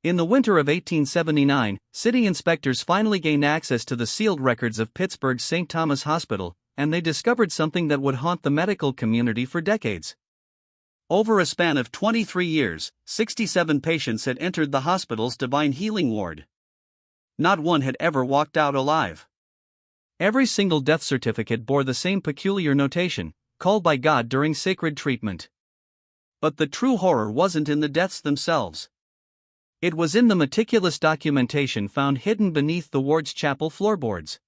In the winter of 1879, city inspectors finally gained access to the sealed records of Pittsburgh's St. Thomas Hospital, and they discovered something that would haunt the medical community for decades. Over a span of 23 years, 67 patients had entered the hospital's divine healing ward. Not one had ever walked out alive. Every single death certificate bore the same peculiar notation, called by God during sacred treatment. But the true horror wasn't in the deaths themselves. It was in the meticulous documentation found hidden beneath the ward's chapel floorboards.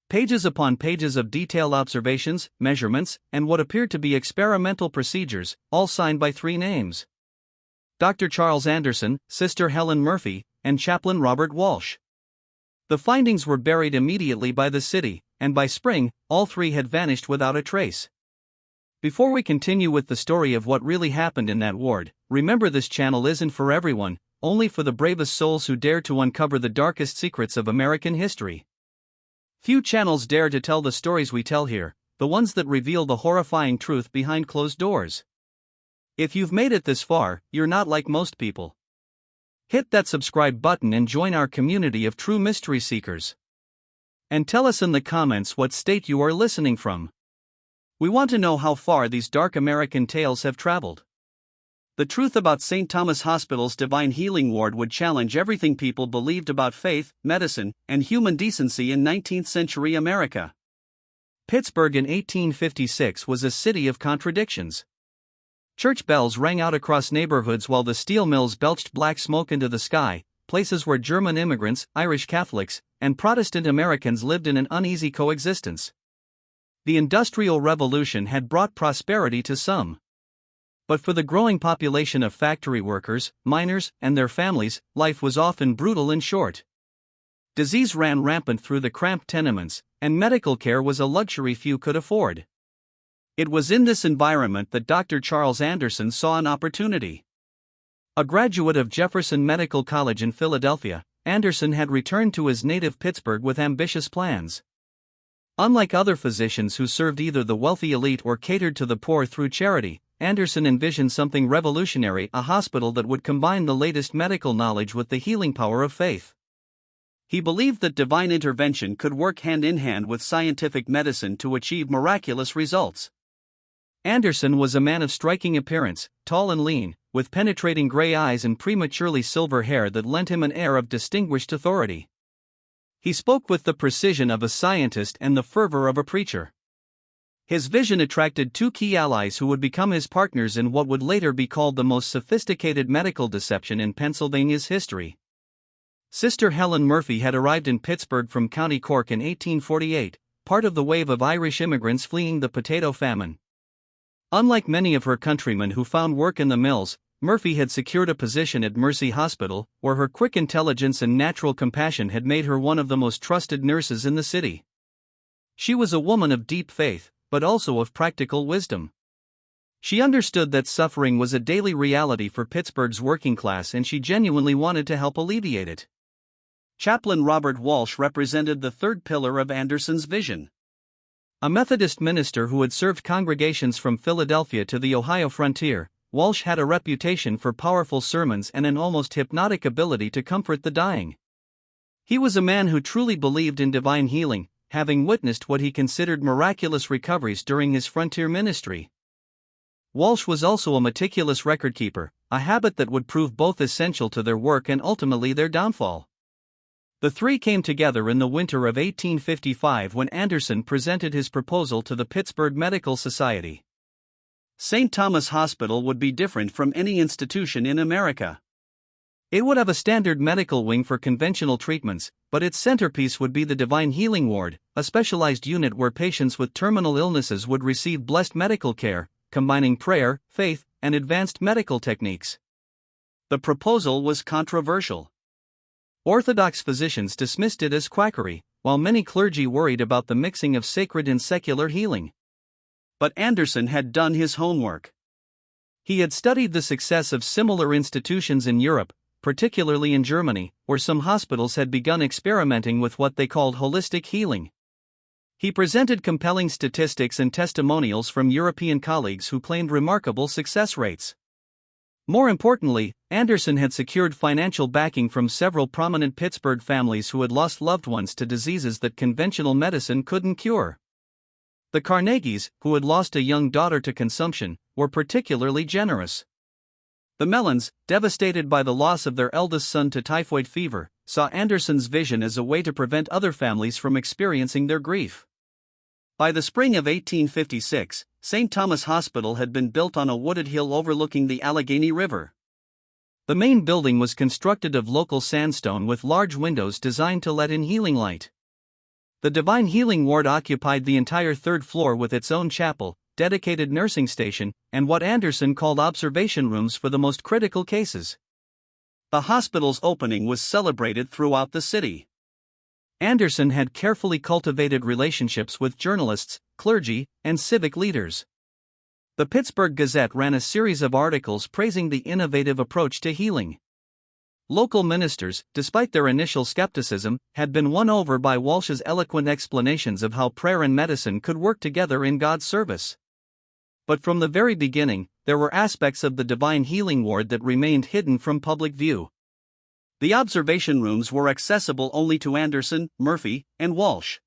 Pages upon pages of detailed observations, measurements, and what appeared to be experimental procedures, all signed by three names: Dr. Charles Anderson, Sister Helen Murphy, and Chaplain Robert Walsh. The findings were buried immediately by the city, and by spring, all three had vanished without a trace. Before we continue with the story of what really happened in that ward, remember this channel isn't for everyone, only for the bravest souls who dare to uncover the darkest secrets of American history. Few channels dare to tell the stories we tell here, the ones that reveal the horrifying truth behind closed doors. If you've made it this far, you're not like most people. Hit that subscribe button and join our community of true mystery seekers. And tell us in the comments what state you are listening from. We want to know how far these dark American tales have traveled. The truth about St. Thomas Hospital's Divine Healing Ward would challenge everything people believed about faith, medicine, and human decency in 19th century America. Pittsburgh in 1856 was a city of contradictions. Church bells rang out across neighborhoods while the steel mills belched black smoke into the sky, places where German immigrants, Irish Catholics, and Protestant Americans lived in an uneasy coexistence. The Industrial Revolution had brought prosperity to some. But for the growing population of factory workers, miners, and their families, life was often brutal and short. Disease ran rampant through the cramped tenements, and medical care was a luxury few could afford. It was in this environment that Dr. Charles Anderson saw an opportunity. A graduate of Jefferson Medical College in Philadelphia, Anderson had returned to his native Pittsburgh with ambitious plans. Unlike other physicians who served either the wealthy elite or catered to the poor through charity, Anderson envisioned something revolutionary: a hospital that would combine the latest medical knowledge with the healing power of faith. He believed that divine intervention could work hand in hand with scientific medicine to achieve miraculous results. Anderson was a man of striking appearance, tall and lean, with penetrating gray eyes and prematurely silver hair that lent him an air of distinguished authority. He spoke with the precision of a scientist and the fervor of a preacher. His vision attracted two key allies who would become his partners in what would later be called the most sophisticated medical deception in Pennsylvania's history. Sister Helen Murphy had arrived in Pittsburgh from County Cork in 1848, part of the wave of Irish immigrants fleeing the potato famine. Unlike many of her countrymen who found work in the mills, Murphy had secured a position at Mercy Hospital, where her quick intelligence and natural compassion had made her one of the most trusted nurses in the city. She was a woman of deep faith, but also of practical wisdom. She understood that suffering was a daily reality for Pittsburgh's working class, and she genuinely wanted to help alleviate it. Chaplain Robert Walsh represented the third pillar of Anderson's vision. A Methodist minister who had served congregations from Philadelphia to the Ohio frontier, Walsh had a reputation for powerful sermons and an almost hypnotic ability to comfort the dying. He was a man who truly believed in divine healing, having witnessed what he considered miraculous recoveries during his frontier ministry. Walsh was also a meticulous record keeper, a habit that would prove both essential to their work and ultimately their downfall. The three came together in the winter of 1855 when Anderson presented his proposal to the Pittsburgh Medical Society. St. Thomas Hospital would be different from any institution in America. It would have a standard medical wing for conventional treatments, but its centerpiece would be the Divine Healing Ward, a specialized unit where patients with terminal illnesses would receive blessed medical care, combining prayer, faith, and advanced medical techniques. The proposal was controversial. Orthodox physicians dismissed it as quackery, while many clergy worried about the mixing of sacred and secular healing. But Anderson had done his homework. He had studied the success of similar institutions in Europe, particularly in Germany, where some hospitals had begun experimenting with what they called holistic healing. He presented compelling statistics and testimonials from European colleagues who claimed remarkable success rates. More importantly, Anderson had secured financial backing from several prominent Pittsburgh families who had lost loved ones to diseases that conventional medicine couldn't cure. The Carnegies, who had lost a young daughter to consumption, were particularly generous. The Mellons, devastated by the loss of their eldest son to typhoid fever, saw Anderson's vision as a way to prevent other families from experiencing their grief. By the spring of 1856, St. Thomas Hospital had been built on a wooded hill overlooking the Allegheny River. The main building was constructed of local sandstone with large windows designed to let in healing light. The Divine Healing Ward occupied the entire third floor with its own chapel, dedicated nursing station, and what Anderson called observation rooms for the most critical cases. The hospital's opening was celebrated throughout the city. Anderson had carefully cultivated relationships with journalists, clergy, and civic leaders. The Pittsburgh Gazette ran a series of articles praising the innovative approach to healing. Local ministers, despite their initial skepticism, had been won over by Walsh's eloquent explanations of how prayer and medicine could work together in God's service. But from the very beginning, there were aspects of the Divine Healing Ward that remained hidden from public view. The observation rooms were accessible only to Anderson, Murphy, and Walsh.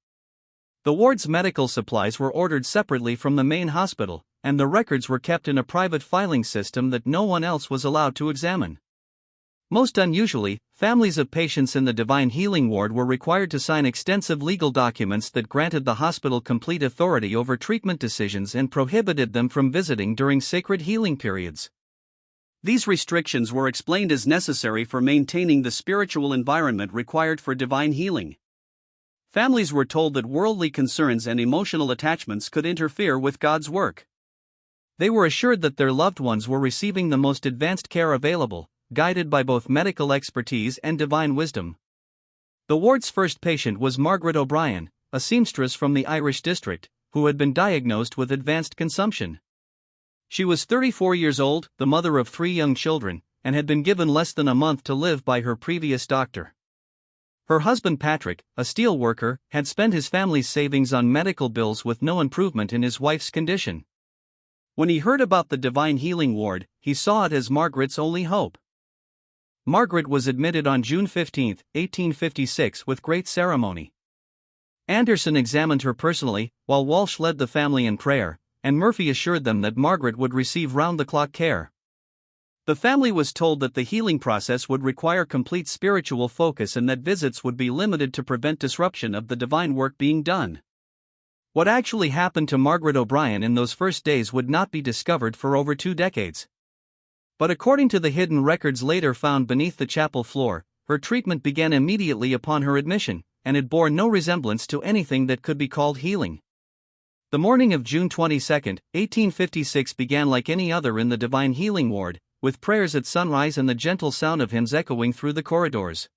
The ward's medical supplies were ordered separately from the main hospital, and the records were kept in a private filing system that no one else was allowed to examine. Most unusually, families of patients in the Divine Healing Ward were required to sign extensive legal documents that granted the hospital complete authority over treatment decisions and prohibited them from visiting during sacred healing periods. These restrictions were explained as necessary for maintaining the spiritual environment required for divine healing. Families were told that worldly concerns and emotional attachments could interfere with God's work. They were assured that their loved ones were receiving the most advanced care available, guided by both medical expertise and divine wisdom. The ward's first patient was Margaret O'Brien, a seamstress from the Irish district, who had been diagnosed with advanced consumption. She was 34 years old, the mother of 3 young children, and had been given less than a month to live by her previous doctor. Her husband Patrick, a steel worker, had spent his family's savings on medical bills with no improvement in his wife's condition. When he heard about the Divine Healing Ward, he saw it as Margaret's only hope. Margaret was admitted on June 15, 1856 with great ceremony. Anderson examined her personally, while Walsh led the family in prayer, and Murphy assured them that Margaret would receive round-the-clock care. The family was told that the healing process would require complete spiritual focus and that visits would be limited to prevent disruption of the divine work being done. What actually happened to Margaret O'Brien in those first days would not be discovered for over 2 decades. But according to the hidden records later found beneath the chapel floor, her treatment began immediately upon her admission, and it bore no resemblance to anything that could be called healing. The morning of June 22, 1856 began like any other in the Divine Healing Ward, with prayers at sunrise and the gentle sound of hymns echoing through the corridors.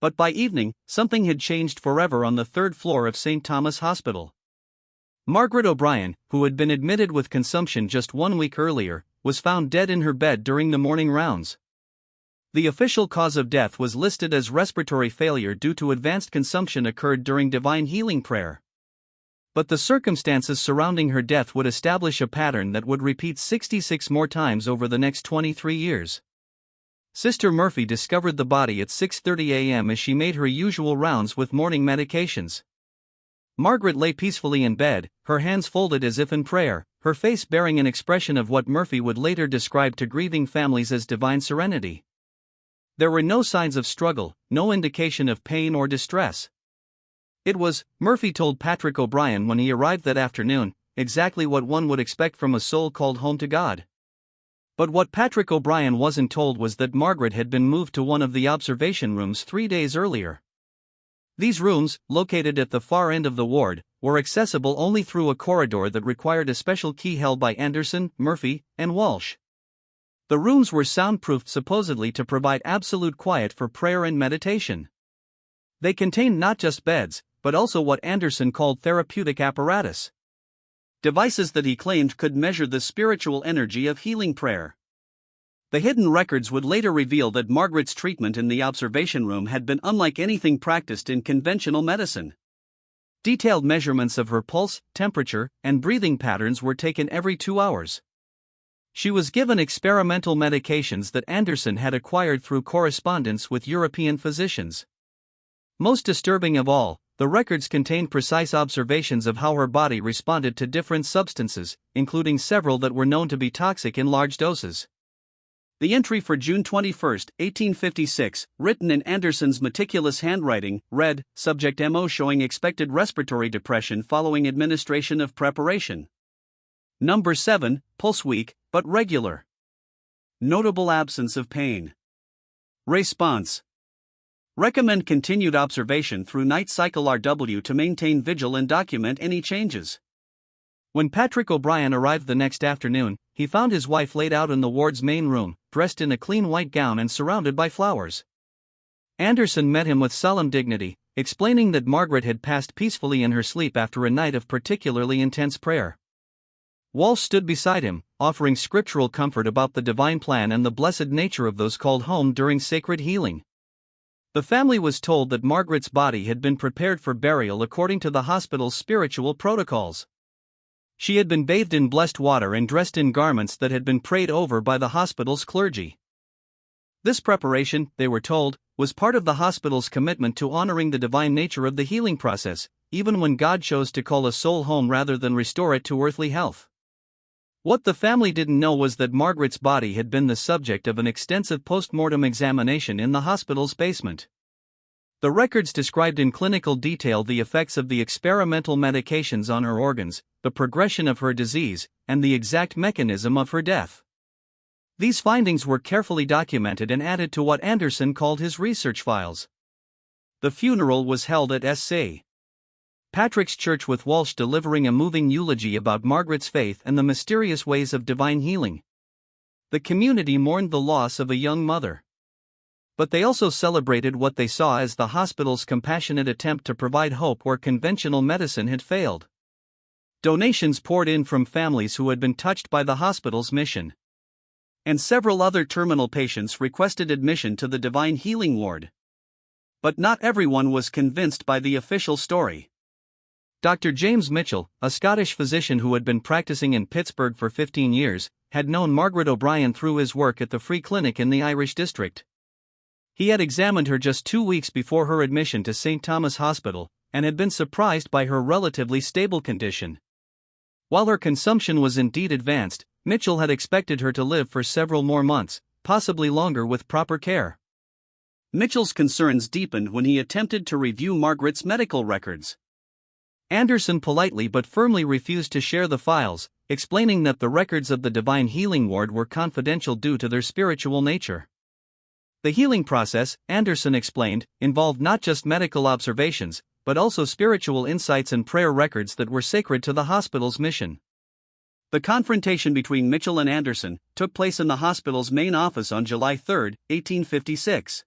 But by evening, something had changed forever on the third floor of St. Thomas Hospital. Margaret O'Brien, who had been admitted with consumption just 1 week earlier, was found dead in her bed during the morning rounds. The official cause of death was listed as respiratory failure due to advanced consumption occurred during divine healing prayer. But the circumstances surrounding her death would establish a pattern that would repeat 66 more times over the next 23 years. Sister Murphy discovered the body at 6:30 a.m. as she made her usual rounds with morning medications. Margaret lay peacefully in bed, her hands folded as if in prayer, her face bearing an expression of what Murphy would later describe to grieving families as divine serenity. There were no signs of struggle, no indication of pain or distress. It was, Murphy told Patrick O'Brien when he arrived that afternoon, exactly what one would expect from a soul called home to God. But what Patrick O'Brien wasn't told was that Margaret had been moved to one of the observation rooms 3 days earlier. These rooms, located at the far end of the ward, were accessible only through a corridor that required a special key held by Anderson, Murphy, and Walsh. The rooms were soundproofed supposedly to provide absolute quiet for prayer and meditation. They contained not just beds, but also what Anderson called therapeutic apparatus. Devices that he claimed could measure the spiritual energy of healing prayer. The hidden records would later reveal that Margaret's treatment in the observation room had been unlike anything practiced in conventional medicine. Detailed measurements of her pulse, temperature, and breathing patterns were taken every 2 hours. She was given experimental medications that Anderson had acquired through correspondence with European physicians. Most disturbing of all, the records contained precise observations of how her body responded to different substances, including several that were known to be toxic in large doses. The entry for June 21, 1856, written in Anderson's meticulous handwriting, read, "Subject MO showing expected respiratory depression following administration of preparation. Number 7, pulse weak, but regular. Notable absence of pain. Response. Recommend continued observation through night cycle RW to maintain vigil and document any changes." When Patrick O'Brien arrived the next afternoon, he found his wife laid out in the ward's main room, dressed in a clean white gown and surrounded by flowers. Anderson met him with solemn dignity, explaining that Margaret had passed peacefully in her sleep after a night of particularly intense prayer. Walsh stood beside him, offering scriptural comfort about the divine plan and the blessed nature of those called home during sacred healing. The family was told that Margaret's body had been prepared for burial according to the hospital's spiritual protocols. She had been bathed in blessed water and dressed in garments that had been prayed over by the hospital's clergy. This preparation, they were told, was part of the hospital's commitment to honoring the divine nature of the healing process, even when God chose to call a soul home rather than restore it to earthly health. What the family didn't know was that Margaret's body had been the subject of an extensive post-mortem examination in the hospital's basement. The records described in clinical detail the effects of the experimental medications on her organs, the progression of her disease, and the exact mechanism of her death. These findings were carefully documented and added to what Anderson called his research files. The funeral was held at St. Patrick's Church with Walsh delivering a moving eulogy about Margaret's faith and the mysterious ways of divine healing. The community mourned the loss of a young mother. But they also celebrated what they saw as the hospital's compassionate attempt to provide hope where conventional medicine had failed. Donations poured in from families who had been touched by the hospital's mission. And several other terminal patients requested admission to the Divine Healing Ward. But not everyone was convinced by the official story. Dr. James Mitchell, a Scottish physician who had been practicing in Pittsburgh for 15 years, had known Margaret O'Brien through his work at the Free Clinic in the Irish district. He had examined her just 2 weeks before her admission to St. Thomas Hospital, and had been surprised by her relatively stable condition. While her consumption was indeed advanced, Mitchell had expected her to live for several more months, possibly longer with proper care. Mitchell's concerns deepened when he attempted to review Margaret's medical records. Anderson politely but firmly refused to share the files, explaining that the records of the Divine Healing Ward were confidential due to their spiritual nature. The healing process, Anderson explained, involved not just medical observations, but also spiritual insights and prayer records that were sacred to the hospital's mission. The confrontation between Mitchell and Anderson took place in the hospital's main office on July 3, 1856.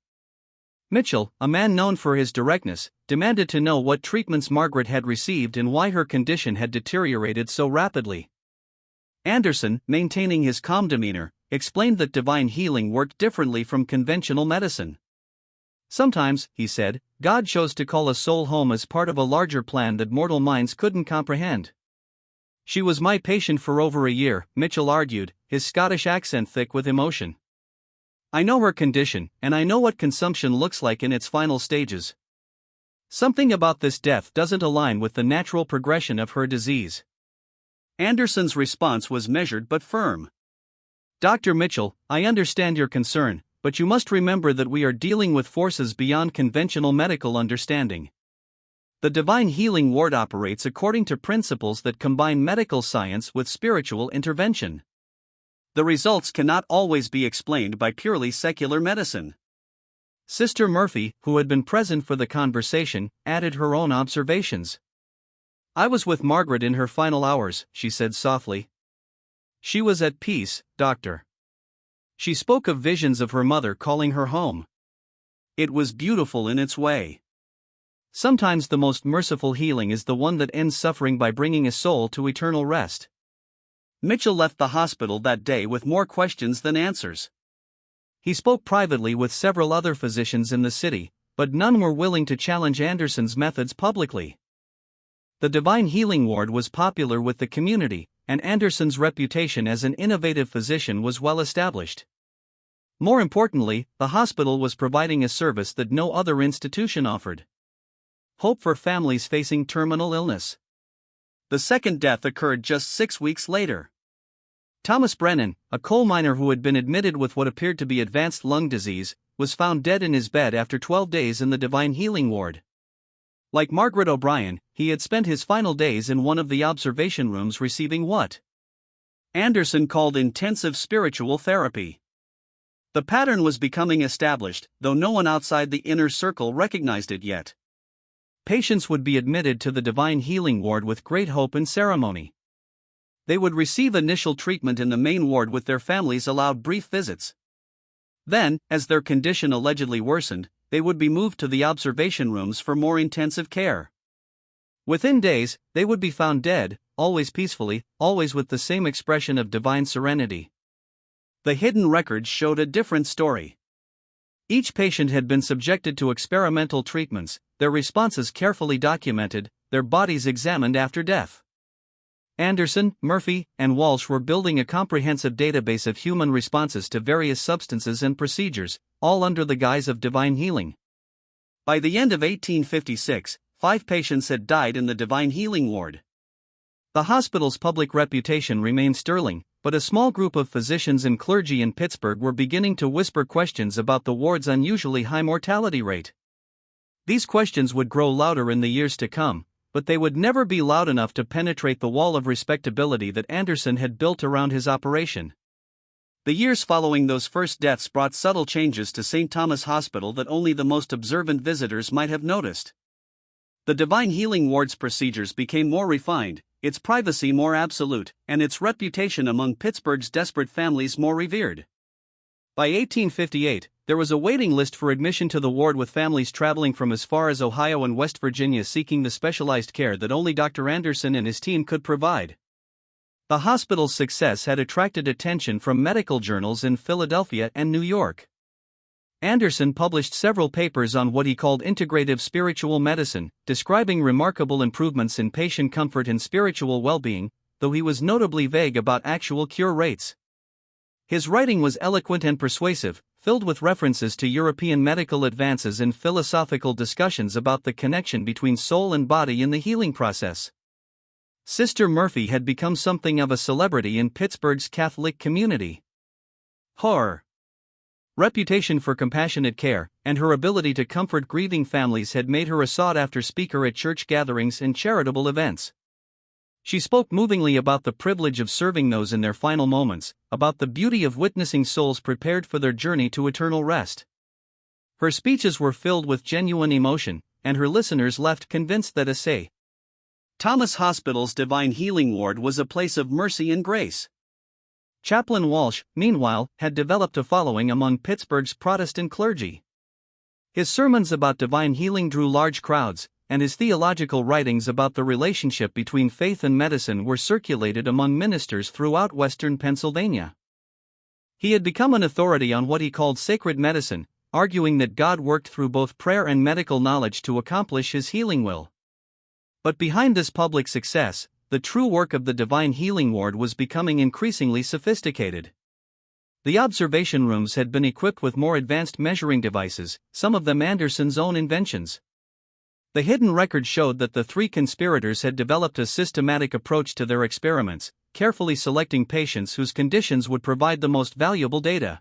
Mitchell, a man known for his directness, demanded to know what treatments Margaret had received and why her condition had deteriorated so rapidly. Anderson, maintaining his calm demeanor, explained that divine healing worked differently from conventional medicine. Sometimes, he said, God chose to call a soul home as part of a larger plan that mortal minds couldn't comprehend. She was my patient for over a year, Mitchell argued, his Scottish accent thick with emotion. I know her condition, and I know what consumption looks like in its final stages. Something about this death doesn't align with the natural progression of her disease. Anderson's response was measured but firm. Dr. Mitchell, I understand your concern, but you must remember that we are dealing with forces beyond conventional medical understanding. The Divine Healing Ward operates according to principles that combine medical science with spiritual intervention. The results cannot always be explained by purely secular medicine. Sister Murphy, who had been present for the conversation, added her own observations. I was with Margaret in her final hours, she said softly. She was at peace, Doctor. She spoke of visions of her mother calling her home. It was beautiful in its way. Sometimes the most merciful healing is the one that ends suffering by bringing a soul to eternal rest. Mitchell left the hospital that day with more questions than answers. He spoke privately with several other physicians in the city, but none were willing to challenge Anderson's methods publicly. The Divine Healing Ward was popular with the community, and Anderson's reputation as an innovative physician was well established. More importantly, the hospital was providing a service that no other institution offered: hope for families facing terminal illness. The second death occurred just 6 weeks later. Thomas Brennan, a coal miner who had been admitted with what appeared to be advanced lung disease, was found dead in his bed after 12 days in the Divine Healing Ward. Like Margaret O'Brien, he had spent his final days in one of the observation rooms receiving what Anderson called intensive spiritual therapy. The pattern was becoming established, though no one outside the inner circle recognized it yet. Patients would be admitted to the Divine Healing Ward with great hope and ceremony. They would receive initial treatment in the main ward with their families allowed brief visits. Then, as their condition allegedly worsened, they would be moved to the observation rooms for more intensive care. Within days, they would be found dead, always peacefully, always with the same expression of divine serenity. The hidden records showed a different story. Each patient had been subjected to experimental treatments, their responses carefully documented, their bodies examined after death. Anderson, Murphy, and Walsh were building a comprehensive database of human responses to various substances and procedures, all under the guise of divine healing. By the end of 1856, 5 patients had died in the Divine Healing Ward. The hospital's public reputation remained sterling, but a small group of physicians and clergy in Pittsburgh were beginning to whisper questions about the ward's unusually high mortality rate. These questions would grow louder in the years to come, but they would never be loud enough to penetrate the wall of respectability that Anderson had built around his operation. The years following those first deaths brought subtle changes to St. Thomas Hospital that only the most observant visitors might have noticed. The Divine Healing Ward's procedures became more refined, its privacy more absolute, and its reputation among Pittsburgh's desperate families more revered. By 1858, there was a waiting list for admission to the ward, with families traveling from as far as Ohio and West Virginia seeking the specialized care that only Dr. Anderson and his team could provide. The hospital's success had attracted attention from medical journals in Philadelphia and New York. Anderson published several papers on what he called integrative spiritual medicine, describing remarkable improvements in patient comfort and spiritual well-being, though he was notably vague about actual cure rates. His writing was eloquent and persuasive, filled with references to European medical advances and philosophical discussions about the connection between soul and body in the healing process. Sister Murphy had become something of a celebrity in Pittsburgh's Catholic community. Her reputation for compassionate care and her ability to comfort grieving families had made her a sought-after speaker at church gatherings and charitable events. She spoke movingly about the privilege of serving those in their final moments, about the beauty of witnessing souls prepared for their journey to eternal rest. Her speeches were filled with genuine emotion, and her listeners left convinced that St. Thomas Hospital's Divine Healing Ward was a place of mercy and grace. Chaplain Walsh, meanwhile, had developed a following among Pittsburgh's Protestant clergy. His sermons about divine healing drew large crowds, and his theological writings about the relationship between faith and medicine were circulated among ministers throughout western Pennsylvania. He had become an authority on what he called sacred medicine, arguing that God worked through both prayer and medical knowledge to accomplish his healing will. But behind this public success, the true work of the Divine Healing Ward was becoming increasingly sophisticated. The observation rooms had been equipped with more advanced measuring devices, some of them Anderson's own inventions. The hidden record showed that the 3 conspirators had developed a systematic approach to their experiments, carefully selecting patients whose conditions would provide the most valuable data.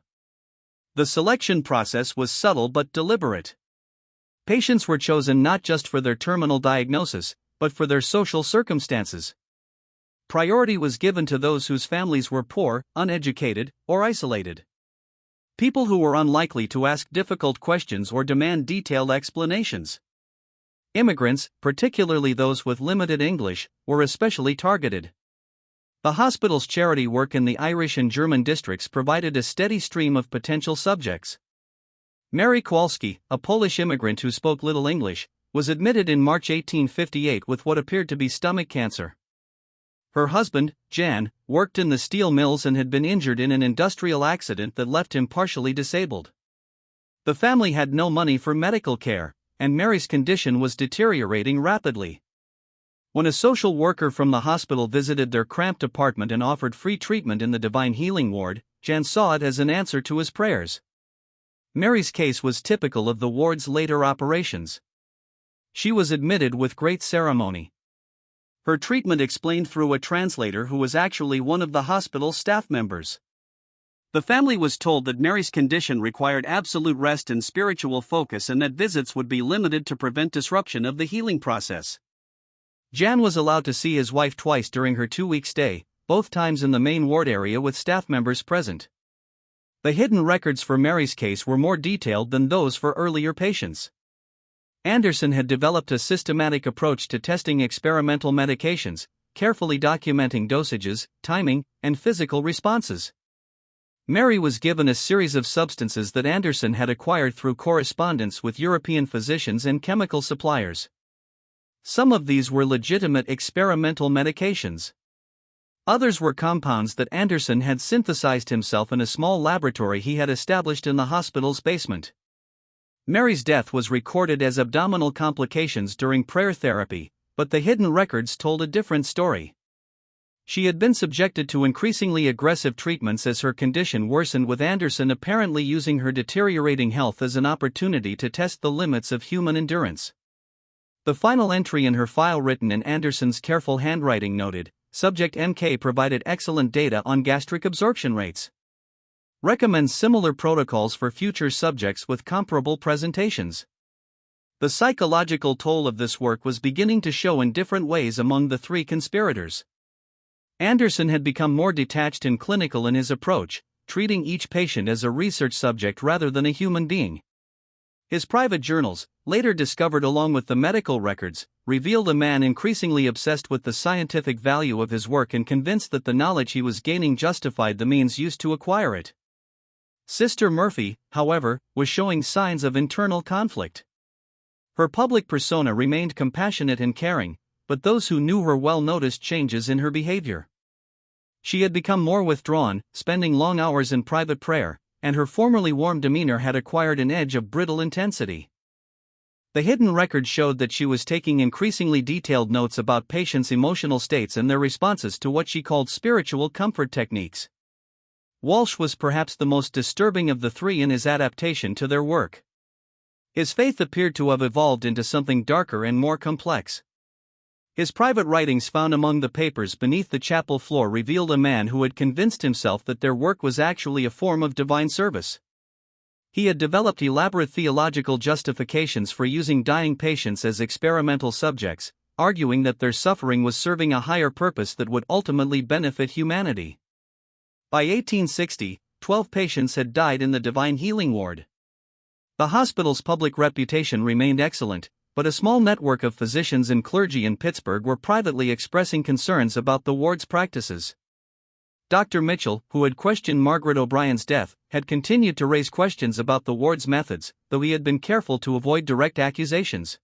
The selection process was subtle but deliberate. Patients were chosen not just for their terminal diagnosis, but for their social circumstances. Priority was given to those whose families were poor, uneducated, or isolated. People who were unlikely to ask difficult questions or demand detailed explanations. Immigrants, particularly those with limited English, were especially targeted. The hospital's charity work in the Irish and German districts provided a steady stream of potential subjects. Mary Kowalski, a Polish immigrant who spoke little English, was admitted in March 1858 with what appeared to be stomach cancer. Her husband, Jan, worked in the steel mills and had been injured in an industrial accident that left him partially disabled. The family had no money for medical care, and Mary's condition was deteriorating rapidly. When a social worker from the hospital visited their cramped apartment and offered free treatment in the Divine Healing ward, Jan saw it as an answer to his prayers. Mary's case was typical of the ward's later operations. She was admitted with great ceremony. Her treatment explained through a translator who was actually one of the hospital's staff members. The family was told that Mary's condition required absolute rest and spiritual focus and that visits would be limited to prevent disruption of the healing process. Jan was allowed to see his wife twice during her 2-week stay, both times in the main ward area with staff members present. The hidden records for Mary's case were more detailed than those for earlier patients. Anderson had developed a systematic approach to testing experimental medications, carefully documenting dosages, timing, and physical responses. Mary was given a series of substances that Anderson had acquired through correspondence with European physicians and chemical suppliers. Some of these were legitimate experimental medications. Others were compounds that Anderson had synthesized himself in a small laboratory he had established in the hospital's basement. Mary's death was recorded as abdominal complications during prayer therapy, but the hidden records told a different story. She had been subjected to increasingly aggressive treatments as her condition worsened, with Anderson apparently using her deteriorating health as an opportunity to test the limits of human endurance. The final entry in her file, written in Anderson's careful handwriting, noted, "Subject MK provided excellent data on gastric absorption rates. Recommends similar protocols for future subjects with comparable presentations." The psychological toll of this work was beginning to show in different ways among the three conspirators. Anderson had become more detached and clinical in his approach, treating each patient as a research subject rather than a human being. His private journals, later discovered along with the medical records, revealed a man increasingly obsessed with the scientific value of his work and convinced that the knowledge he was gaining justified the means used to acquire it. Sister Murphy, however, was showing signs of internal conflict. Her public persona remained compassionate and caring, but those who knew her well noticed changes in her behavior. She had become more withdrawn, spending long hours in private prayer, and her formerly warm demeanor had acquired an edge of brittle intensity. The hidden record showed that she was taking increasingly detailed notes about patients' emotional states and their responses to what she called spiritual comfort techniques. Walsh was perhaps the most disturbing of the three in his adaptation to their work. His faith appeared to have evolved into something darker and more complex. His private writings found among the papers beneath the chapel floor revealed a man who had convinced himself that their work was actually a form of divine service. He had developed elaborate theological justifications for using dying patients as experimental subjects, arguing that their suffering was serving a higher purpose that would ultimately benefit humanity. By 1860, 12 patients had died in the Divine Healing ward. The hospital's public reputation remained excellent, but a small network of physicians and clergy in Pittsburgh were privately expressing concerns about the ward's practices. Dr. Mitchell, who had questioned Margaret O'Brien's death, had continued to raise questions about the ward's methods, though he had been careful to avoid direct accusations.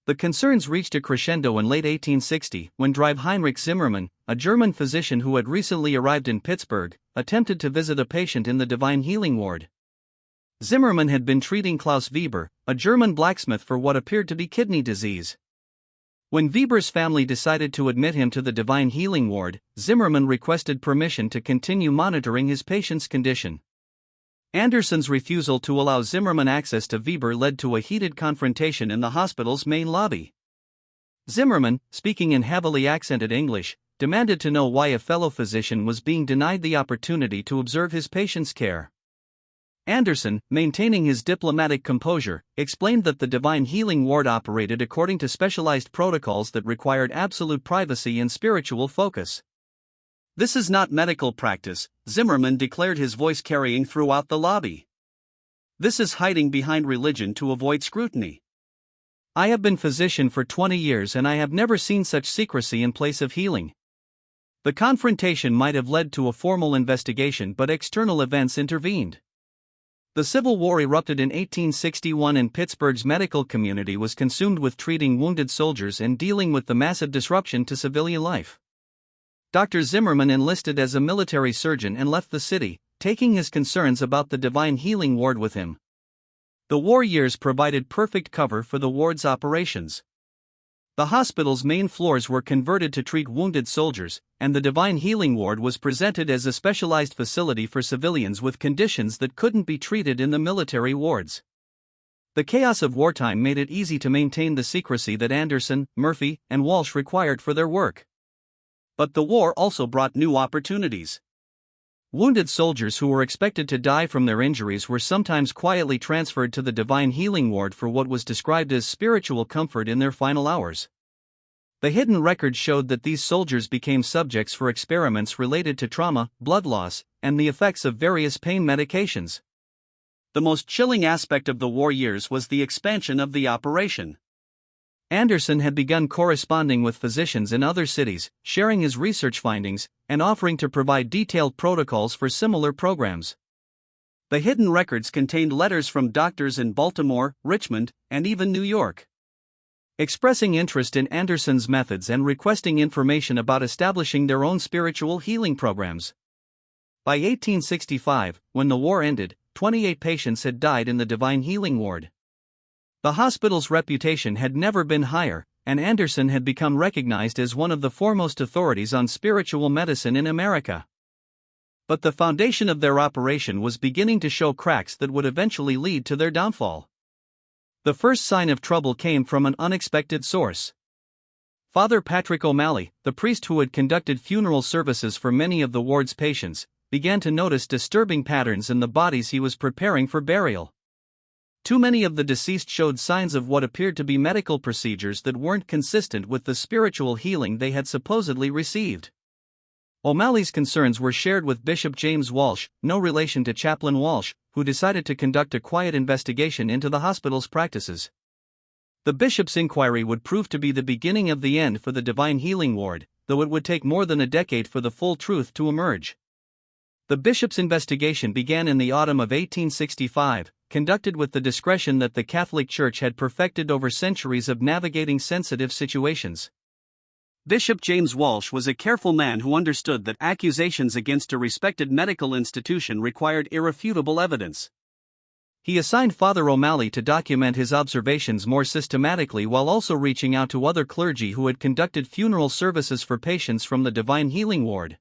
The concerns reached a crescendo in late 1860 when Dr. Heinrich Zimmermann, a German physician who had recently arrived in Pittsburgh, attempted to visit a patient in the Divine Healing ward. Zimmermann had been treating Klaus Weber, a German blacksmith, for what appeared to be kidney disease. When Weber's family decided to admit him to the Divine Healing ward, Zimmermann requested permission to continue monitoring his patient's condition. Anderson's refusal to allow Zimmermann access to Weber led to a heated confrontation in the hospital's main lobby. Zimmermann, speaking in heavily accented English, demanded to know why a fellow physician was being denied the opportunity to observe his patient's care. Anderson, maintaining his diplomatic composure, explained that the Divine Healing ward operated according to specialized protocols that required absolute privacy and spiritual focus. "This is not medical practice," Zimmermann declared, his voice carrying throughout the lobby. "This is hiding behind religion to avoid scrutiny. I have been physician for 20 years and I have never seen such secrecy in place of healing." The confrontation might have led to a formal investigation, but external events intervened. The Civil War erupted in 1861 and Pittsburgh's medical community was consumed with treating wounded soldiers and dealing with the massive disruption to civilian life. Dr. Zimmermann enlisted as a military surgeon and left the city, taking his concerns about the Divine Healing ward with him. The war years provided perfect cover for the ward's operations. The hospital's main floors were converted to treat wounded soldiers, and the Divine Healing Ward was presented as a specialized facility for civilians with conditions that couldn't be treated in the military wards. The chaos of wartime made it easy to maintain the secrecy that Anderson, Murphy, and Walsh required for their work. But the war also brought new opportunities. Wounded soldiers who were expected to die from their injuries were sometimes quietly transferred to the Divine Healing Ward for what was described as spiritual comfort in their final hours. The hidden records showed that these soldiers became subjects for experiments related to trauma, blood loss, and the effects of various pain medications. The most chilling aspect of the war years was the expansion of the operation. Anderson had begun corresponding with physicians in other cities, sharing his research findings, and offering to provide detailed protocols for similar programs. The hidden records contained letters from doctors in Baltimore, Richmond, and even New York, expressing interest in Anderson's methods and requesting information about establishing their own spiritual healing programs. By 1865, when the war ended, 28 patients had died in the Divine Healing Ward. The hospital's reputation had never been higher, and Anderson had become recognized as one of the foremost authorities on spiritual medicine in America. But the foundation of their operation was beginning to show cracks that would eventually lead to their downfall. The first sign of trouble came from an unexpected source. Father Patrick O'Malley, the priest who had conducted funeral services for many of the ward's patients, began to notice disturbing patterns in the bodies he was preparing for burial. Too many of the deceased showed signs of what appeared to be medical procedures that weren't consistent with the spiritual healing they had supposedly received. O'Malley's concerns were shared with Bishop James Walsh, no relation to Chaplain Walsh, who decided to conduct a quiet investigation into the hospital's practices. The bishop's inquiry would prove to be the beginning of the end for the Divine Healing Ward, though it would take more than a decade for the full truth to emerge. The bishop's investigation began in the autumn of 1865, conducted with the discretion that the Catholic Church had perfected over centuries of navigating sensitive situations. Bishop James Walsh was a careful man who understood that accusations against a respected medical institution required irrefutable evidence. He assigned Father O'Malley to document his observations more systematically while also reaching out to other clergy who had conducted funeral services for patients from the Divine Healing Ward.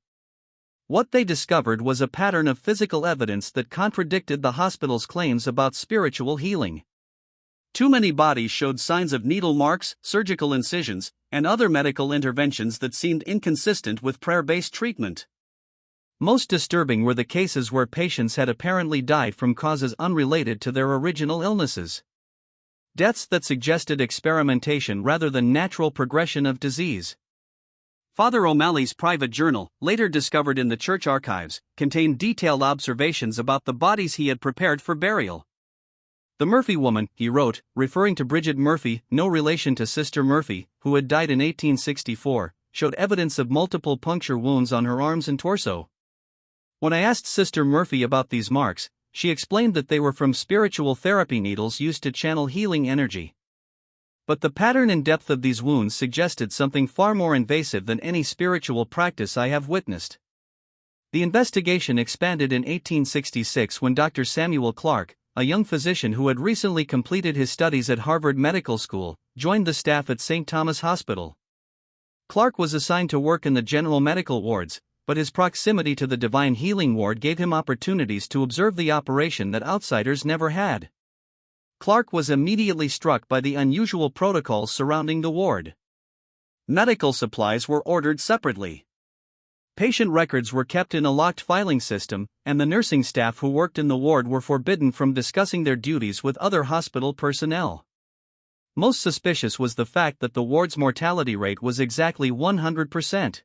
What they discovered was a pattern of physical evidence that contradicted the hospital's claims about spiritual healing. Too many bodies showed signs of needle marks, surgical incisions, and other medical interventions that seemed inconsistent with prayer-based treatment. Most disturbing were the cases where patients had apparently died from causes unrelated to their original illnesses. Deaths that suggested experimentation rather than natural progression of disease. Father O'Malley's private journal, later discovered in the church archives, contained detailed observations about the bodies he had prepared for burial. The Murphy woman, he wrote, referring to Bridget Murphy, no relation to Sister Murphy, who had died in 1864, showed evidence of multiple puncture wounds on her arms and torso. When I asked Sister Murphy about these marks, she explained that they were from spiritual therapy needles used to channel healing energy. But the pattern and depth of these wounds suggested something far more invasive than any spiritual practice I have witnessed. The investigation expanded in 1866 when Dr. Samuel Clark, a young physician who had recently completed his studies at Harvard Medical School, joined the staff at St. Thomas Hospital. Clark was assigned to work in the general medical wards, but his proximity to the Divine Healing Ward gave him opportunities to observe the operation that outsiders never had. Clark was immediately struck by the unusual protocols surrounding the ward. Medical supplies were ordered separately. Patient records were kept in a locked filing system, and the nursing staff who worked in the ward were forbidden from discussing their duties with other hospital personnel. Most suspicious was the fact that the ward's mortality rate was exactly 100%.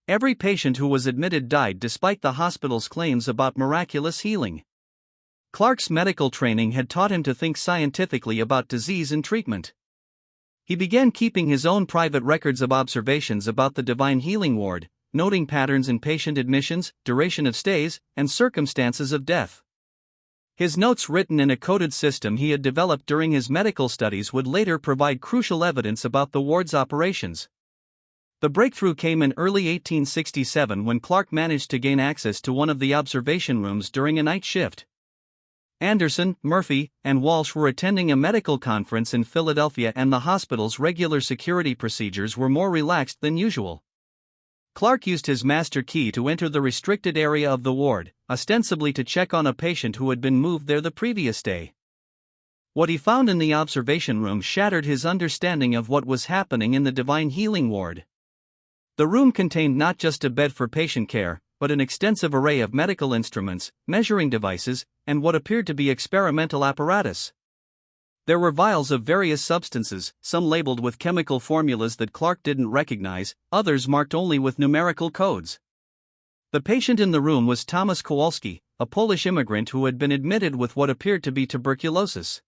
Every patient who was admitted died despite the hospital's claims about miraculous healing. Clark's medical training had taught him to think scientifically about disease and treatment. He began keeping his own private records of observations about the Divine Healing Ward, noting patterns in patient admissions, duration of stays, and circumstances of death. His notes written in a coded system he had developed during his medical studies would later provide crucial evidence about the ward's operations. The breakthrough came in early 1867 when Clark managed to gain access to one of the observation rooms during a night shift. Anderson, Murphy, and Walsh were attending a medical conference in Philadelphia, and the hospital's regular security procedures were more relaxed than usual. Clark used his master key to enter the restricted area of the ward, ostensibly to check on a patient who had been moved there the previous day. What he found in the observation room shattered his understanding of what was happening in the Divine Healing ward. The room contained not just a bed for patient care, but an extensive array of medical instruments, measuring devices, and what appeared to be experimental apparatus. There were vials of various substances, some labeled with chemical formulas that Clark didn't recognize, others marked only with numerical codes. The patient in the room was Thomas Kowalski, a Polish immigrant who had been admitted with what appeared to be tuberculosis.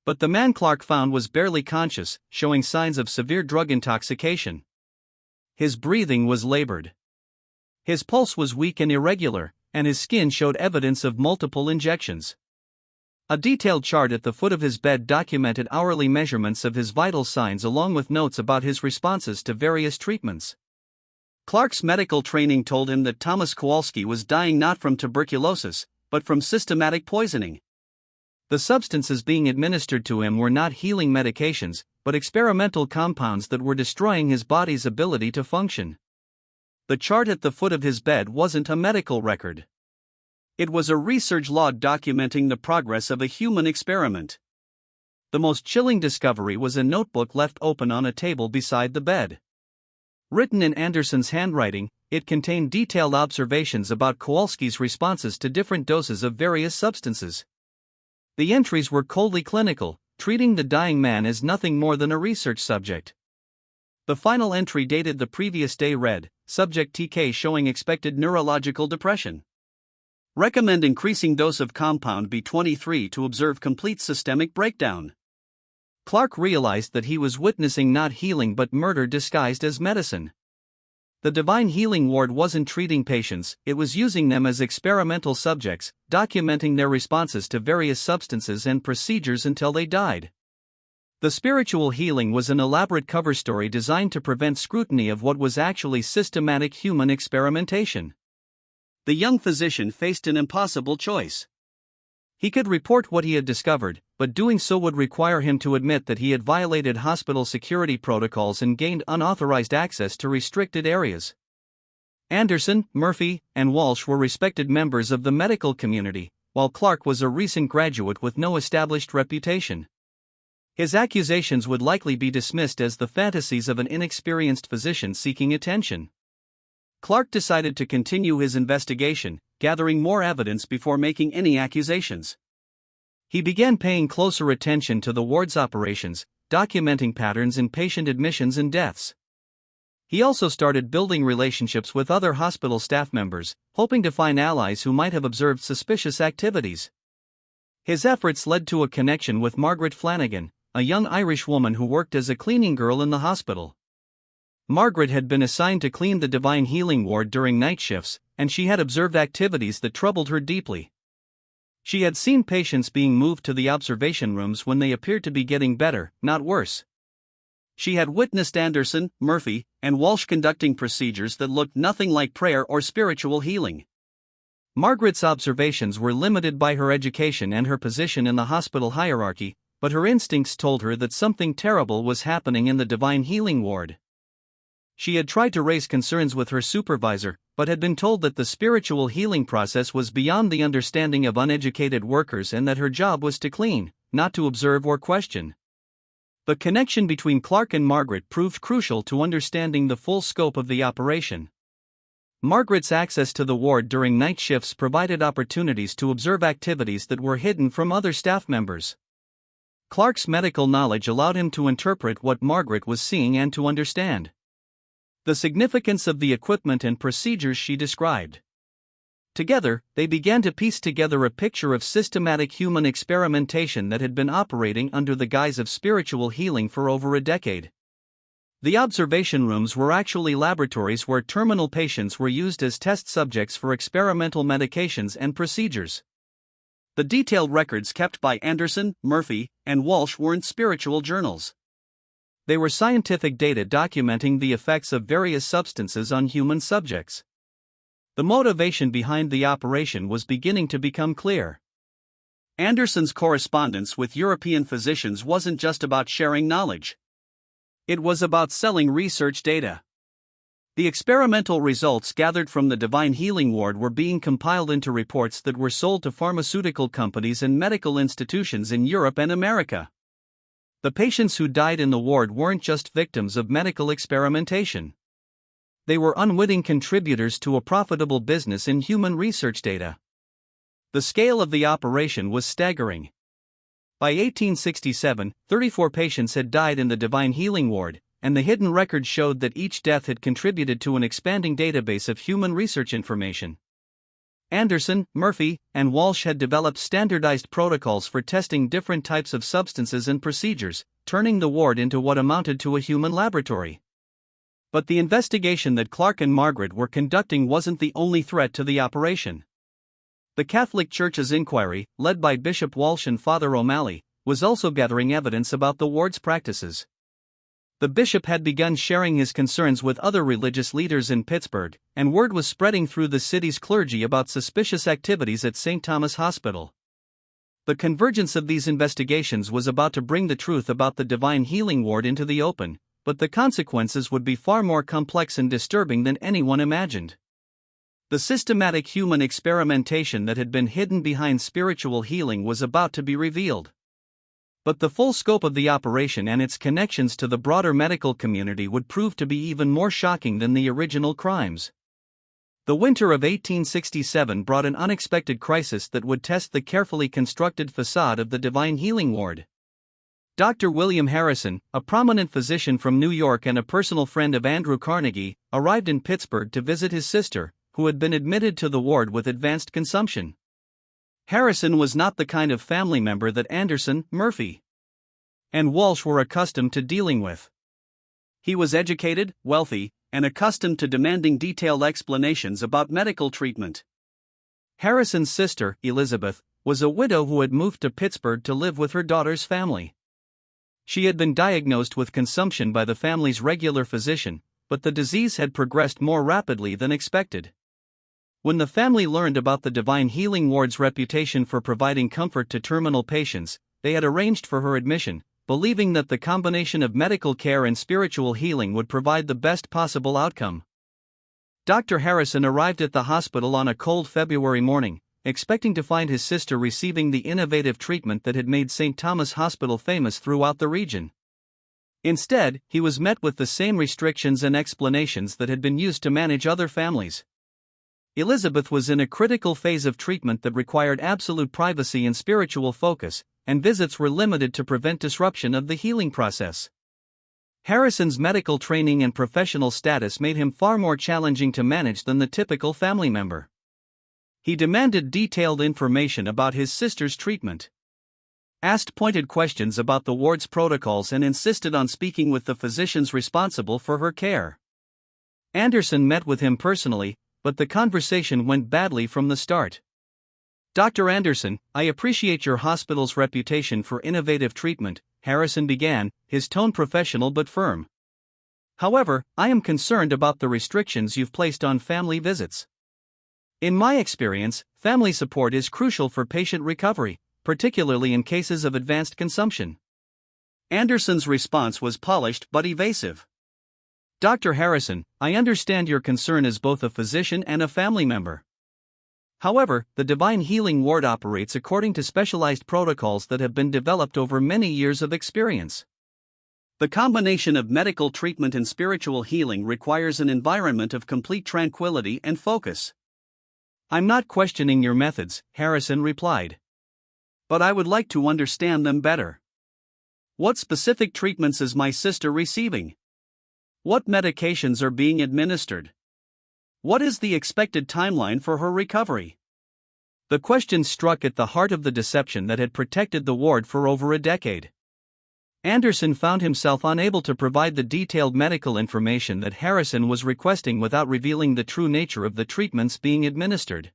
But the man Clark found was barely conscious, showing signs of severe drug intoxication. His breathing was labored. His pulse was weak and irregular, and his skin showed evidence of multiple injections. A detailed chart at the foot of his bed documented hourly measurements of his vital signs along with notes about his responses to various treatments. Clark's medical training told him that Thomas Kowalski was dying not from tuberculosis, but from systematic poisoning. The substances being administered to him were not healing medications, but experimental compounds that were destroying his body's ability to function. The chart at the foot of his bed wasn't a medical record. It was a research log documenting the progress of a human experiment. The most chilling discovery was a notebook left open on a table beside the bed. Written in Anderson's handwriting, it contained detailed observations about Kowalski's responses to different doses of various substances. The entries were coldly clinical, treating the dying man as nothing more than a research subject. The final entry dated the previous day read, "Subject TK showing expected neurological depression. Recommend increasing dose of compound B23 to observe complete systemic breakdown." Clark realized that he was witnessing not healing but murder disguised as medicine. The Divine Healing ward wasn't treating patients, it was using them as experimental subjects, documenting their responses to various substances and procedures until they died. The spiritual healing was an elaborate cover story designed to prevent scrutiny of what was actually systematic human experimentation. The young physician faced an impossible choice. He could report what he had discovered, but doing so would require him to admit that he had violated hospital security protocols and gained unauthorized access to restricted areas. Anderson, Murphy, and Walsh were respected members of the medical community, while Clark was a recent graduate with no established reputation. His accusations would likely be dismissed as the fantasies of an inexperienced physician seeking attention. Clark decided to continue his investigation, gathering more evidence before making any accusations. He began paying closer attention to the ward's operations, documenting patterns in patient admissions and deaths. He also started building relationships with other hospital staff members, hoping to find allies who might have observed suspicious activities. His efforts led to a connection with Margaret Flanagan, a young Irish woman who worked as a cleaning girl in the hospital. Margaret had been assigned to clean the Divine Healing ward during night shifts, and she had observed activities that troubled her deeply. She had seen patients being moved to the observation rooms when they appeared to be getting better, not worse. She had witnessed Anderson, Murphy, and Walsh conducting procedures that looked nothing like prayer or spiritual healing. Margaret's observations were limited by her education and her position in the hospital hierarchy, but her instincts told her that something terrible was happening in the Divine Healing ward. She had tried to raise concerns with her supervisor, but had been told that the spiritual healing process was beyond the understanding of uneducated workers and that her job was to clean, not to observe or question. The connection between Clark and Margaret proved crucial to understanding the full scope of the operation. Margaret's access to the ward during night shifts provided opportunities to observe activities that were hidden from other staff members. Clark's medical knowledge allowed him to interpret what Margaret was seeing and to understand the significance of the equipment and procedures she described. Together, they began to piece together a picture of systematic human experimentation that had been operating under the guise of spiritual healing for over a decade. The observation rooms were actually laboratories where terminal patients were used as test subjects for experimental medications and procedures. The detailed records kept by Anderson, Murphy, and Walsh weren't spiritual journals. They were scientific data documenting the effects of various substances on human subjects. The motivation behind the operation was beginning to become clear. Anderson's correspondence with European physicians wasn't just about sharing knowledge. It was about selling research data. The experimental results gathered from the Divine Healing Ward were being compiled into reports that were sold to pharmaceutical companies and medical institutions in Europe and America. The patients who died in the ward weren't just victims of medical experimentation. They were unwitting contributors to a profitable business in human research data. The scale of the operation was staggering. By 1867, 34 patients had died in the Divine Healing Ward, and the hidden record showed that each death had contributed to an expanding database of human research information. Anderson, Murphy, and Walsh had developed standardized protocols for testing different types of substances and procedures, turning the ward into what amounted to a human laboratory. But the investigation that Clark and Margaret were conducting wasn't the only threat to the operation. The Catholic Church's inquiry, led by Bishop Walsh and Father O'Malley, was also gathering evidence about the ward's practices. The bishop had begun sharing his concerns with other religious leaders in Pittsburgh, and word was spreading through the city's clergy about suspicious activities at St. Thomas Hospital. The convergence of these investigations was about to bring the truth about the Divine Healing Ward into the open, but the consequences would be far more complex and disturbing than anyone imagined. The systematic human experimentation that had been hidden behind spiritual healing was about to be revealed. But the full scope of the operation and its connections to the broader medical community would prove to be even more shocking than the original crimes. The winter of 1867 brought an unexpected crisis that would test the carefully constructed facade of the Divine Healing Ward. Dr. William Harrison, a prominent physician from New York and a personal friend of Andrew Carnegie, arrived in Pittsburgh to visit his sister, who had been admitted to the ward with advanced consumption. Harrison was not the kind of family member that Anderson, Murphy, and Walsh were accustomed to dealing with. He was educated, wealthy, and accustomed to demanding detailed explanations about medical treatment. Harrison's sister, Elizabeth, was a widow who had moved to Pittsburgh to live with her daughter's family. She had been diagnosed with consumption by the family's regular physician, but the disease had progressed more rapidly than expected. When the family learned about the Divine Healing Ward's reputation for providing comfort to terminal patients, they had arranged for her admission, believing that the combination of medical care and spiritual healing would provide the best possible outcome. Dr. Harrison arrived at the hospital on a cold February morning, expecting to find his sister receiving the innovative treatment that had made St. Thomas Hospital famous throughout the region. Instead, he was met with the same restrictions and explanations that had been used to manage other families. Elizabeth was in a critical phase of treatment that required absolute privacy and spiritual focus, and visits were limited to prevent disruption of the healing process. Harrison's medical training and professional status made him far more challenging to manage than the typical family member. He demanded detailed information about his sister's treatment, asked pointed questions about the ward's protocols, and insisted on speaking with the physicians responsible for her care. Anderson met with him personally, but the conversation went badly from the start. "Dr. Anderson, I appreciate your hospital's reputation for innovative treatment," Harrison began, his tone professional but firm. "However, I am concerned about the restrictions you've placed on family visits. In my experience, family support is crucial for patient recovery, particularly in cases of advanced consumption." Anderson's response was polished but evasive. "Dr. Harrison, I understand your concern as both a physician and a family member. However, the Divine Healing Ward operates according to specialized protocols that have been developed over many years of experience. The combination of medical treatment and spiritual healing requires an environment of complete tranquility and focus." "I'm not questioning your methods," Harrison replied. "But I would like to understand them better. What specific treatments is my sister receiving? What medications are being administered? What is the expected timeline for her recovery?" The question struck at the heart of the deception that had protected the ward for over a decade. Anderson found himself unable to provide the detailed medical information that Harrison was requesting without revealing the true nature of the treatments being administered.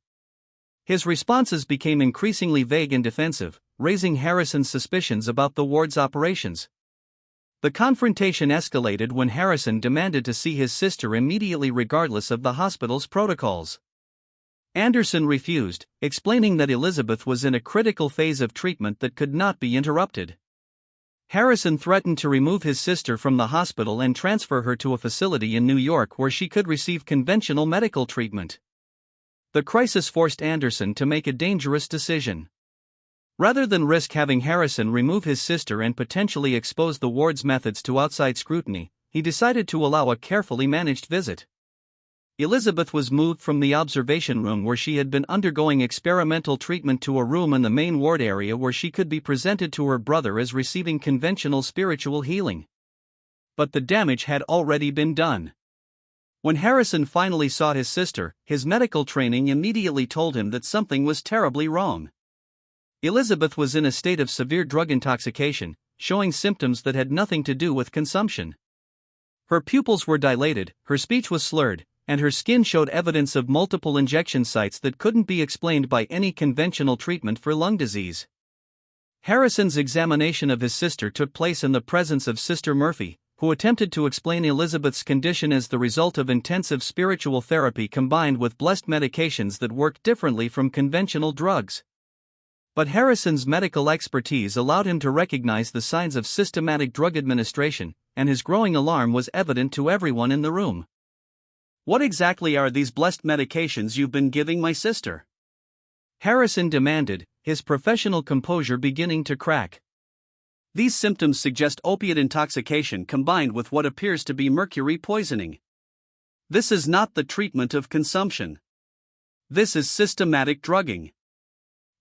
His responses became increasingly vague and defensive, raising Harrison's suspicions about the ward's operations. The confrontation escalated when Harrison demanded to see his sister immediately regardless of the hospital's protocols. Anderson refused, explaining that Elizabeth was in a critical phase of treatment that could not be interrupted. Harrison threatened to remove his sister from the hospital and transfer her to a facility in New York where she could receive conventional medical treatment. The crisis forced Anderson to make a dangerous decision. Rather than risk having Harrison remove his sister and potentially expose the ward's methods to outside scrutiny, he decided to allow a carefully managed visit. Elizabeth was moved from the observation room where she had been undergoing experimental treatment to a room in the main ward area where she could be presented to her brother as receiving conventional spiritual healing. But the damage had already been done. When Harrison finally saw his sister, his medical training immediately told him that something was terribly wrong. Elizabeth was in a state of severe drug intoxication, showing symptoms that had nothing to do with consumption. Her pupils were dilated, her speech was slurred, and her skin showed evidence of multiple injection sites that couldn't be explained by any conventional treatment for lung disease. Harrison's examination of his sister took place in the presence of Sister Murphy, who attempted to explain Elizabeth's condition as the result of intensive spiritual therapy combined with blessed medications that worked differently from conventional drugs. But Harrison's medical expertise allowed him to recognize the signs of systematic drug administration, and his growing alarm was evident to everyone in the room. "What exactly are these blessed medications you've been giving my sister?" Harrison demanded, his professional composure beginning to crack. "These symptoms suggest opiate intoxication combined with what appears to be mercury poisoning. This is not the treatment of consumption. This is systematic drugging."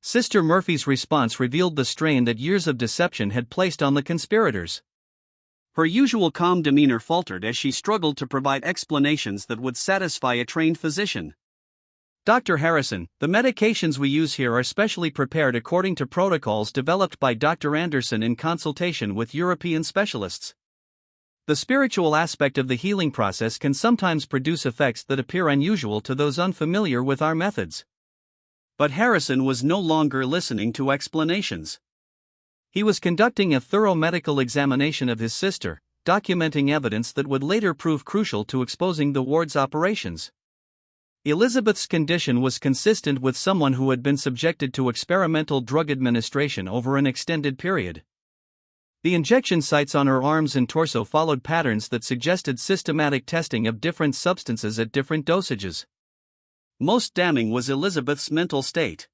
Sister Murphy's response revealed the strain that years of deception had placed on the conspirators. Her usual calm demeanor faltered as she struggled to provide explanations that would satisfy a trained physician. "Dr. Harrison, the medications we use here are specially prepared according to protocols developed by Dr. Anderson in consultation with European specialists. The spiritual aspect of the healing process can sometimes produce effects that appear unusual to those unfamiliar with our methods." But Harrison was no longer listening to explanations. He was conducting a thorough medical examination of his sister, documenting evidence that would later prove crucial to exposing the ward's operations. Elizabeth's condition was consistent with someone who had been subjected to experimental drug administration over an extended period. The injection sites on her arms and torso followed patterns that suggested systematic testing of different substances at different dosages. Most damning was Elizabeth's mental state.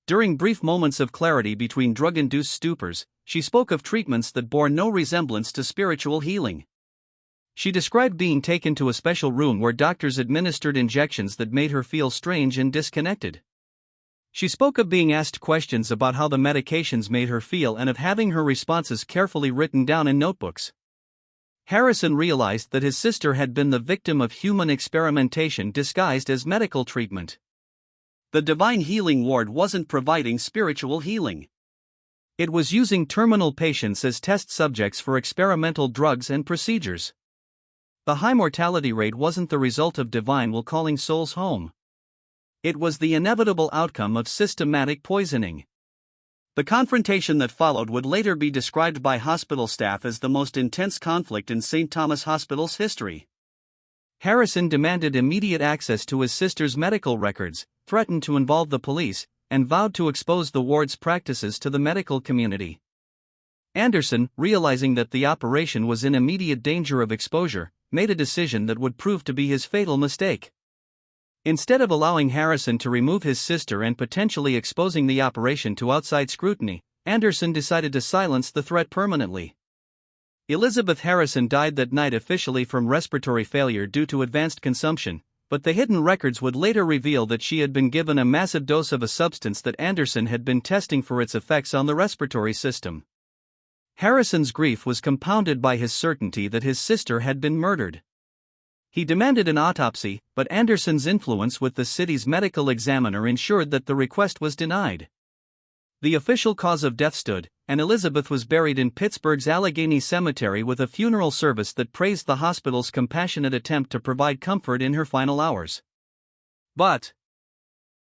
During brief moments of clarity between drug-induced stupors, she spoke of treatments that bore no resemblance to spiritual healing. She described being taken to a special room where doctors administered injections that made her feel strange and disconnected. She spoke of being asked questions about how the medications made her feel and of having her responses carefully written down in notebooks. Harrison realized that his sister had been the victim of human experimentation disguised as medical treatment. The Divine Healing Ward wasn't providing spiritual healing. It was using terminal patients as test subjects for experimental drugs and procedures. The high mortality rate wasn't the result of divine will calling souls home. It was the inevitable outcome of systematic poisoning. The confrontation that followed would later be described by hospital staff as the most intense conflict in St. Thomas Hospital's history. Harrison demanded immediate access to his sister's medical records, threatened to involve the police, and vowed to expose the ward's practices to the medical community. Anderson, realizing that the operation was in immediate danger of exposure, made a decision that would prove to be his fatal mistake. Instead of allowing Harrison to remove his sister and potentially exposing the operation to outside scrutiny, Anderson decided to silence the threat permanently. Elizabeth Harrison died that night officially from respiratory failure due to advanced consumption, but the hidden records would later reveal that she had been given a massive dose of a substance that Anderson had been testing for its effects on the respiratory system. Harrison's grief was compounded by his certainty that his sister had been murdered. He demanded an autopsy, but Anderson's influence with the city's medical examiner ensured that the request was denied. The official cause of death stood, and Elizabeth was buried in Pittsburgh's Allegheny Cemetery with a funeral service that praised the hospital's compassionate attempt to provide comfort in her final hours. But